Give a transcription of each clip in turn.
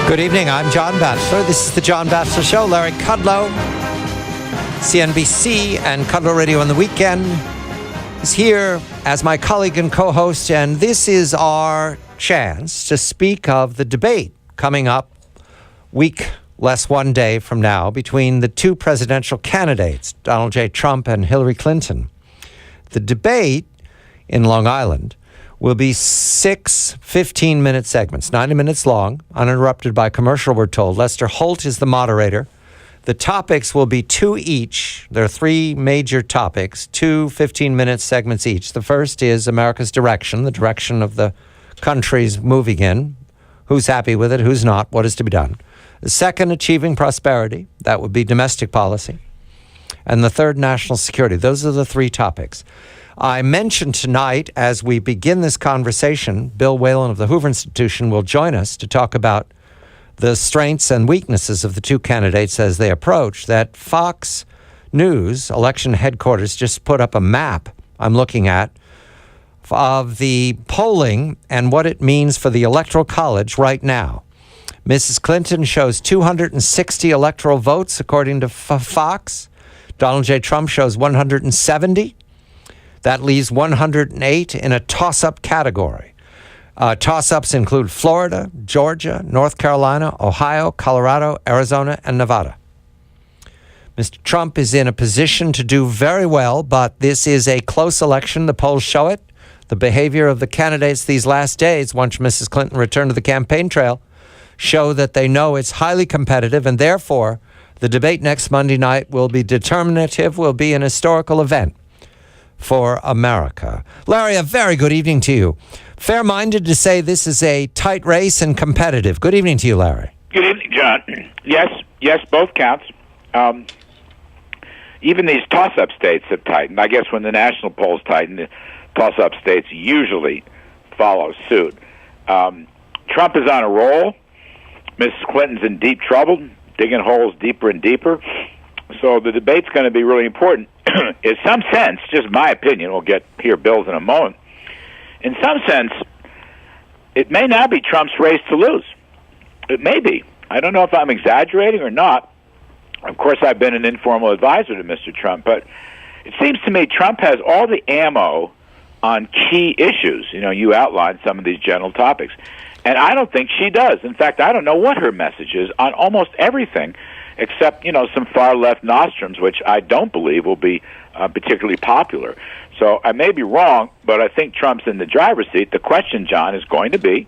Good evening, I'm John Batchelor. This is the John Batchelor Show. Larry Kudlow, CNBC and Kudlow Radio on the weekend, is here as my colleague and co-host, and this is our chance to speak of the debate coming up week less one day from now between the two presidential candidates, Donald J. Trump and Hillary Clinton. The debate in Long Island will be 6 15-minute segments, 90 minutes long, uninterrupted by commercial, we're told. Lester Holt is the moderator. The topics will be two each. There are three major topics, two 15-minute segments each. The first is America's direction, the direction of the country's moving in. Who's happy with it? Who's not? What is to be done? The second, achieving prosperity. That would be domestic policy. And the third, national security. Those are the three topics. I mentioned tonight, as we begin this conversation, Bill Whalen of the Hoover Institution will join us to talk about the strengths and weaknesses of the two candidates as they approach, that Fox News election headquarters just put up a map I'm looking at of the polling and what it means for the Electoral College right now. Mrs. Clinton shows 260 electoral votes, according to Fox. Donald J. Trump shows 170. That leaves 108 in a toss-up category. Toss-ups include Florida, Georgia, North Carolina, Ohio, Colorado, Arizona, and Nevada. Mr. Trump is in a position to do very well, but this is a close election. The polls show it. The behavior of the candidates these last days, once Mrs. Clinton returned to the campaign trail, show that they know it's highly competitive, and therefore the debate next Monday night will be determinative, will be an historical event for America. Larry, a very good evening to you. Fair-minded to say this is a tight race and competitive. Good evening to you, Larry. Good evening, John. Yes, both counts. Even these toss-up states have tightened. I guess when the national polls tighten, the toss-up states usually follow suit. Trump is on a roll. Mrs. Clinton's in deep trouble, digging holes deeper and deeper. So the debate's going to be really important. In some sense, just my opinion, we'll hear Bill's in a moment. In some sense, it may now be Trump's race to lose. It may be. I don't know if I'm exaggerating or not. Of course, I've been an informal advisor to Mr. Trump, but it seems to me Trump has all the ammo on key issues. You know, you outlined some of these general topics. And I don't think she does. In fact, I don't know what her message is on almost everything, except, some far-left nostrums, which I don't believe will be particularly popular. So I may be wrong, but I think Trump's in the driver's seat. The question, John, is going to be,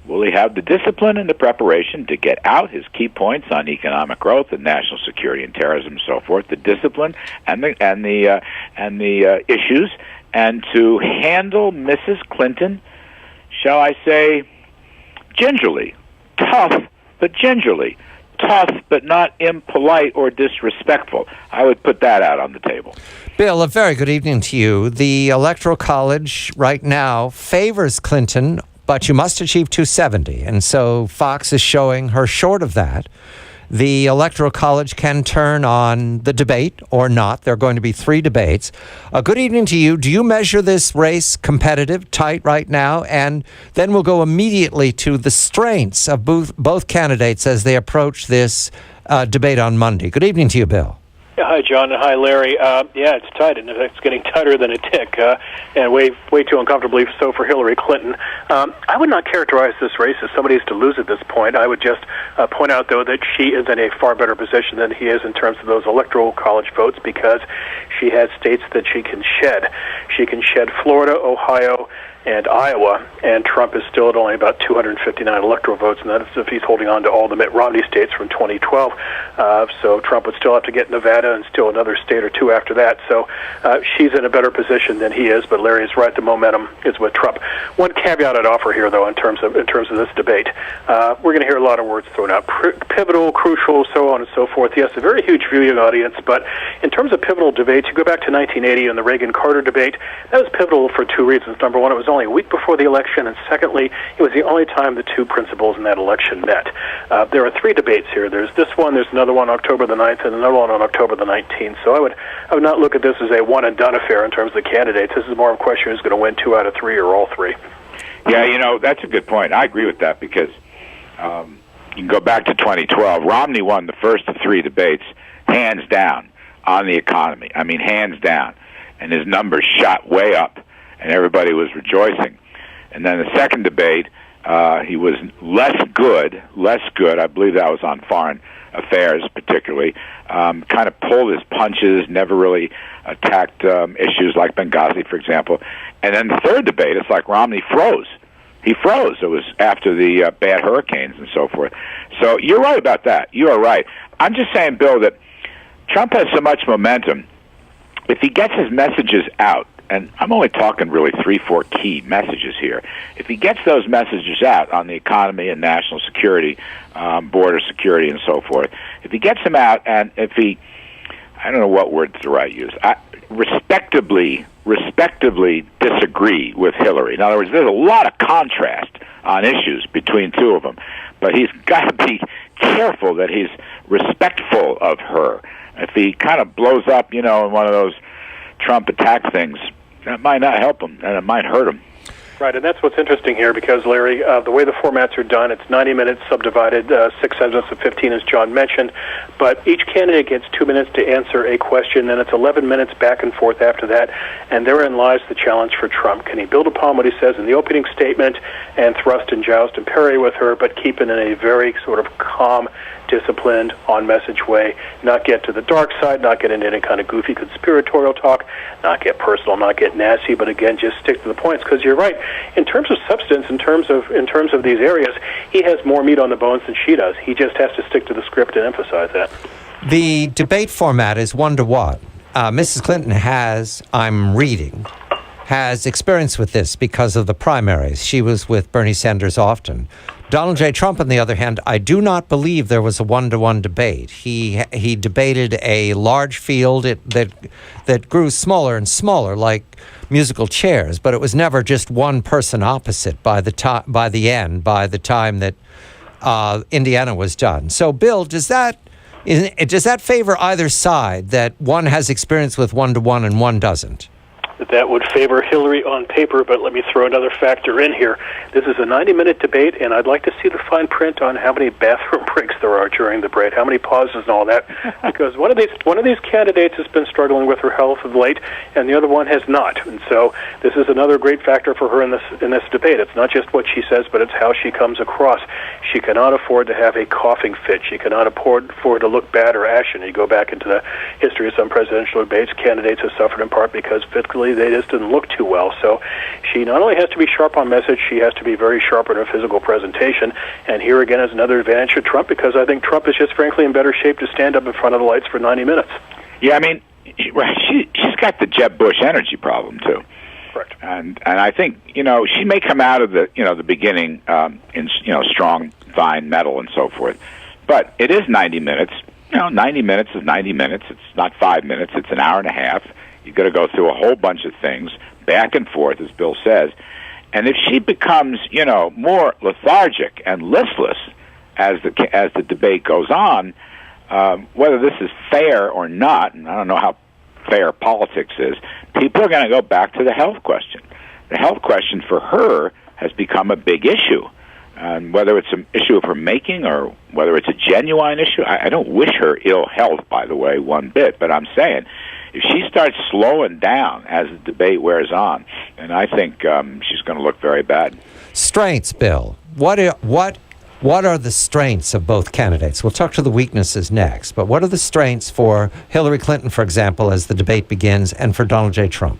will he have the discipline and the preparation to get out his key points on economic growth and national security and terrorism and so forth, the discipline and the issues, and to handle Mrs. Clinton, shall I say, gingerly, tough, but gingerly. Tough, but not impolite or disrespectful. I would put that out on the table. Bill, a very good evening to you. The Electoral College right now favors Clinton, but you must achieve 270. And so Fox is showing her short of that. The Electoral College can turn on the debate or not. There are going to be three debates. A good evening to you. Do you measure this race competitive, tight right now? And then we'll go immediately to the strengths of both candidates as they approach this debate on Monday. Good evening to you, Bill. Yeah, hi, John, and hi, Larry. It's tight, and it's getting tighter than a tick, and way too uncomfortably so for Hillary Clinton. I would not characterize this race as somebody's to lose at this point. I would just point out, though, that she is in a far better position than he is in terms of those electoral college votes because she has states that she can shed. She can shed Florida, Ohio, and Iowa, and Trump is still at only about 259 electoral votes, and that's if he's holding on to all the Mitt Romney states from 2012. So Trump would still have to get Nevada and still another state or two after that. So she's in a better position than he is, but Larry is right, the momentum is with Trump. One caveat I'd offer here, though, in terms of this debate, we're going to hear a lot of words thrown out. Pivotal, crucial, so on and so forth. Yes, a very huge viewing audience, but in terms of pivotal debates, you go back to 1980 and the Reagan-Carter debate, that was pivotal for two reasons. Number one, it was only a week before the election, and secondly, it was the only time the two principals in that election met. There are three debates here. There's this one, there's another one October the 9th, and another one on October the 19th. So I would not look at this as a one-and-done affair in terms of the candidates. This is more of a question who's going to win 2 out of 3 or all 3. Yeah, that's a good point. I agree with that because you can go back to 2012. Romney won the first of three debates, hands down, on the economy. I mean, hands down. And his numbers shot way up, and everybody was rejoicing. And then the second debate, he was less good. I believe that was on foreign affairs particularly. Kind of pulled his punches, never really attacked issues like Benghazi, for example. And then the third debate, it's like Romney froze. He froze. It was after the bad hurricanes and so forth. So you're right about that. You are right. I'm just saying, Bill, that Trump has so much momentum. If he gets his messages out, and I'm only talking really 3-4 key messages here. If he gets those messages out on the economy and national security, border security and so forth, if he gets them out, and if he, I don't know what word to right use, respectably disagree with Hillary. In other words, there's a lot of contrast on issues between two of them, but he's got to be careful that he's respectful of her. If he kind of blows up, in one of those Trump attack things, that might not help him, and it might hurt him. Right, and that's what's interesting here because, Larry, the way the formats are done, it's 90 minutes subdivided, 6 segments of 15, as John mentioned, but each candidate gets 2 minutes to answer a question, then it's 11 minutes back and forth after that, and therein lies the challenge for Trump. Can he build upon what he says in the opening statement and thrust and joust and parry with her, but keep it in a very sort of calm, disciplined, on-message way, not get to the dark side, not get into any kind of goofy conspiratorial talk, not get personal, not get nasty, but again, just stick to the points, because you're right. In terms of substance, in terms of these areas, he has more meat on the bones than she does. He just has to stick to the script and emphasize that. The debate format is 1-to-1. Mrs. Clinton has experience with this because of the primaries. She was with Bernie Sanders often. Donald J. Trump, on the other hand, I do not believe there was a 1-to-1 debate. He debated a large field that grew smaller and smaller, like musical chairs, but it was never just one person opposite by the time that Indiana was done. So, Bill, does that favor either side, that one has experience with 1-to-1 and one doesn't? That would favor Hillary on paper, but let me throw another factor in here. This is a 90-minute debate, and I'd like to see the fine print on how many bathroom breaks there are during the debate, how many pauses and all that, because one of these candidates has been struggling with her health of late, and the other one has not. And so this is another great factor for her in this debate. It's not just what she says, but it's how she comes across. She cannot afford to have a coughing fit. She cannot afford to look bad or ashen. You go back into the history of some presidential debates, candidates have suffered in part because physically they just didn't look too well. So she not only has to be sharp on message, she has to be very sharp in her physical presentation. And here again is another advantage for Trump, because I think Trump is just frankly in better shape to stand up in front of the lights for 90 minutes. Yeah, I mean, she's got the Jeb Bush energy problem too. Correct. And I think, she may come out of the beginning in strong, fine metal and so forth, but it is 90 minutes. 90 minutes is 90 minutes. It's not 5 minutes. It's an hour and a half. You've got to go through a whole bunch of things, back and forth, as Bill says. And if she becomes, more lethargic and listless as the debate goes on, whether this is fair or not, and I don't know how fair politics is, people are going to go back to the health question. The health question for her has become a big issue. And whether it's an issue of her making or whether it's a genuine issue, I don't wish her ill health, by the way, one bit, but I'm saying, if she starts slowing down as the debate wears on, and I think she's going to look very bad. Strengths, Bill. What are the strengths of both candidates? We'll talk to the weaknesses next, but what are the strengths for Hillary Clinton, for example, as the debate begins, and for Donald J. Trump?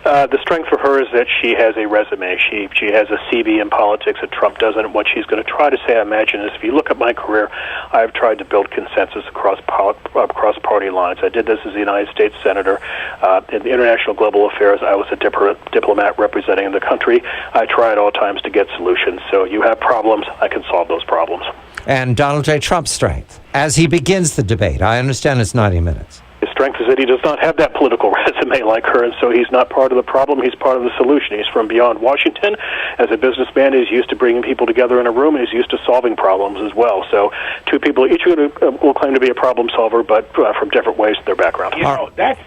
The strength for her is that she has a resume. She has a CV in politics that Trump doesn't. What she's going to try to say, I imagine, is if you look at my career, I've tried to build consensus across party lines. I did this as a United States Senator. In the international global affairs, I was a diplomat representing the country. I try at all times to get solutions. So you have problems, I can solve those problems. And Donald J. Trump's strength, as he begins the debate, I understand it's 90 minutes. His strength is that he does not have that political resume like her, and so he's not part of the problem, he's part of the solution. He's from beyond Washington. As a businessman, he's used to bringing people together in a room, and he's used to solving problems as well. So two people, each will claim to be a problem solver, but from different ways in their background. That's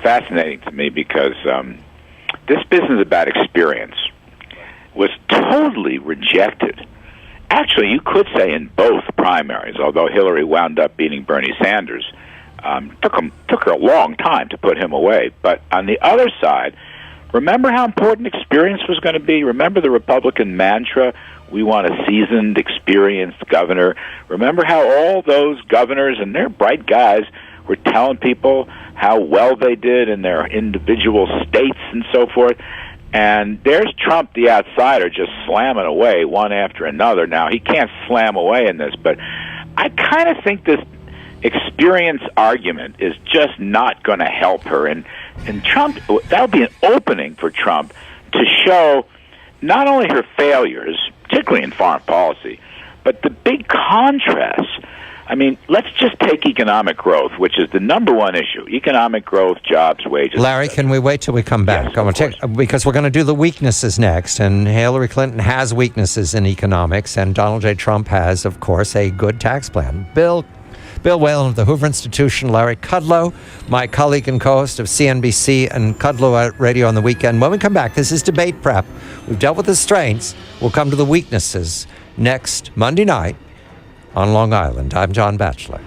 fascinating to me, because this business about experience was totally rejected actually, you could say in both primaries, although Hillary wound up beating Bernie Sanders. Took her a long time to put him away. But on the other side, remember how important experience was going to be? Remember the Republican mantra, we want a seasoned, experienced governor? Remember how all those governors, and they're bright guys, were telling people how well they did in their individual states and so forth? And there's Trump, the outsider, just slamming away one after another. Now, he can't slam away in this, but I kind of think this experience argument is just not going to help her. And Trump, that'll be an opening for Trump to show not only her failures, particularly in foreign policy, but the big contrasts. I mean, let's just take economic growth, which is the number one issue. Economic growth, jobs, wages. Larry, can we wait till we come back? Yes, Because we're going to do the weaknesses next. And Hillary Clinton has weaknesses in economics, and Donald J. Trump has, of course, a good tax plan. Bill Whalen of the Hoover Institution, Larry Kudlow, my colleague and co-host of CNBC and Kudlow Radio on the Weekend. When we come back, this is Debate Prep. We've dealt with the strengths. We'll come to the weaknesses next Monday night on Long Island. I'm John Batchelor.